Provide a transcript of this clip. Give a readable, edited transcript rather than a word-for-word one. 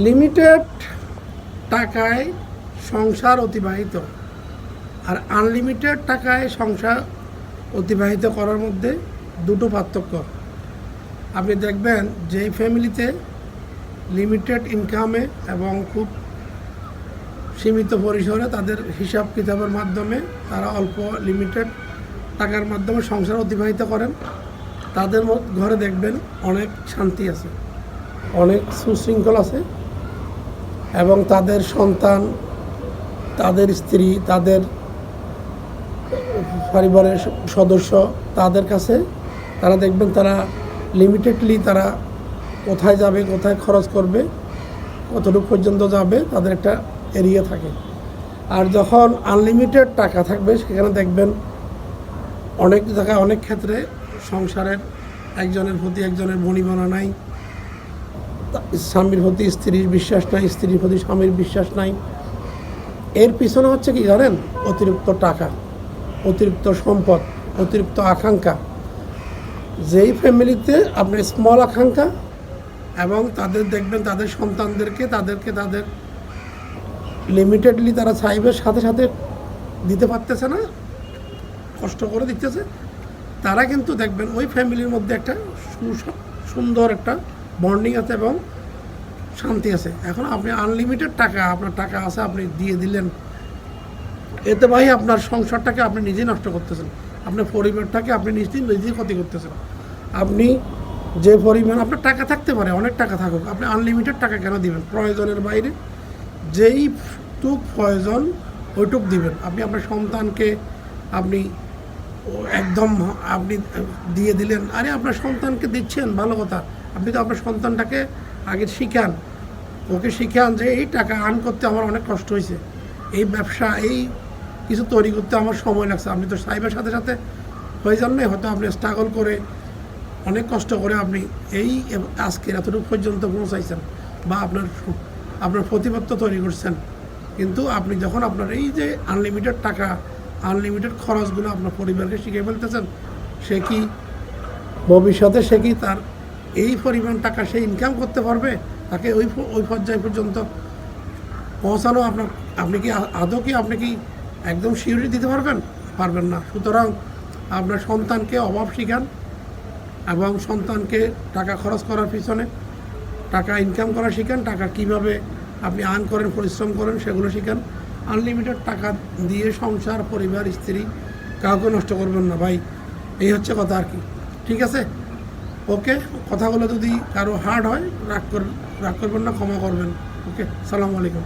Limited টাকায় সংসার অতিবাহিত আর আনলিমিটেড টাকায় সংসার অতিবাহিত করার মধ্যে দুটো পার্থক্য। আপনি দেখবেন যেই ফ্যামিলিতে লিমিটেড ইনকামে এবং খুব সীমিত পরিসরে তাদের হিসাব কিতাবের মাধ্যমে তারা অল্প লিমিটেড টাকার মাধ্যমে সংসার অতিবাহিত করেন, তাদের ঘরে দেখবেন অনেক শান্তি আছে, অনেক সুশৃঙ্খল আছে এবং তাদের সন্তান, তাদের স্ত্রী, তাদের পরিবারের সদস্য, তাদের কাছে তারা দেখবেন তারা লিমিটেডলি তারা কোথায় যাবে, কোথায় খরচ করবে, কতটুকু পর্যন্ত যাবে, তাদের একটা এরিয়া থাকে। আর যখন আনলিমিটেড টাকা থাকবে সেখানে দেখবেন অনেক জায়গায় অনেক ক্ষেত্রে সংসারের একজনের প্রতি একজনের বনিবনা নাই, স্বামীর প্রতি স্ত্রীর বিশ্বাস নাই, স্ত্রীর প্রতি স্বামীর বিশ্বাস নাই। এর পিছনে হচ্ছে কি জানেন? অতিরিক্ত টাকা, অতিরিক্ত সম্পদ, অতিরিক্ত আকাঙ্ক্ষা। যেই ফ্যামিলিতে আপনি স্মল আকাঙ্ক্ষা এবং তাদের দেখবেন তাদের সন্তানদেরকে তাদের লিমিটেডলি তারা চাইবে, সাথে সাথে দিতে পারতেছে না, কষ্ট করে দিতেছে, তারা কিন্তু দেখবেন ওই ফ্যামিলির মধ্যে একটা সুন্দর একটা বন্ডিং আছে এবং শান্তি আছে। এখন আপনি আনলিমিটেড টাকা, আপনার টাকা আছে, আপনি দিয়ে দিলেন, এতে ভাই আপনার সংসারটাকে আপনি নিজেই নষ্ট করতেছেন, আপনার পরিবারটাকে আপনি নিজেই ক্ষতি করতেছেন। আপনি যে পরিমাণ আপনার টাকা থাকতে পারে, অনেক টাকা থাকুক, আপনি আনলিমিটেড টাকা কেন দিবেন? প্রয়োজনের বাইরে যেইটুক প্রয়োজন ওইটুক দিবেন। আপনি আপনার সন্তানকে আপনি একদম আপনি দিয়ে দিলেন, আরে আপনার সন্তানকে দিচ্ছেন ভালো কথা, আপনি তো আপনার সন্তানটাকে আগে শিখান, ওকে শিখান যে এই টাকা আর্ন করতে আমার অনেক কষ্ট হয়েছে, এই ব্যবসা, এই কিছু তৈরি করতে আমার সময় লাগছে। আপনি তো সাহেবের সাথে সাথে হয়ে যান না, হয়তো আপনি স্ট্রাগল করে অনেক কষ্ট করে আপনি এই আজকে এতটুকু পর্যন্ত পৌঁছাইছেন বা আপনার প্রতিপত্ত তৈরি করছেন। কিন্তু আপনি যখন আপনার এই যে আনলিমিটেড টাকা, আনলিমিটেড খরচগুলো আপনার পরিবারকে শিখে ফেলতেছেন, সে কি ভবিষ্যতে সে কি তার এই পরিমাণ টাকা সে ইনকাম করতে পারবে? তাকে ওই পর্যায় পর্যন্ত পৌঁছানো আপনি কি আদৌ কি আপনি কি একদম সিউরিটি দিতে পারবেন না। সুতরাং আপনার সন্তানকে অভাব শিখান এবং সন্তানকে টাকা খরচ করার পিছনে টাকা ইনকাম করা শিখান, টাকা কিভাবে আপনি আর্ন করেন, পরিশ্রম করেন, সেগুলো শিখান। আনলিমিটেড টাকা দিয়ে সংসার, পরিবার, স্ত্রী কাউকে নষ্ট করবেন না ভাই, এই হচ্ছে কথা আর কি। ঠিক আছে, ওকে। কথাগুলো যদি কারো হার্ড হয় রাগ করবেন না, ক্ষমা করবেন। ওকে, সালামু আলাইকুম।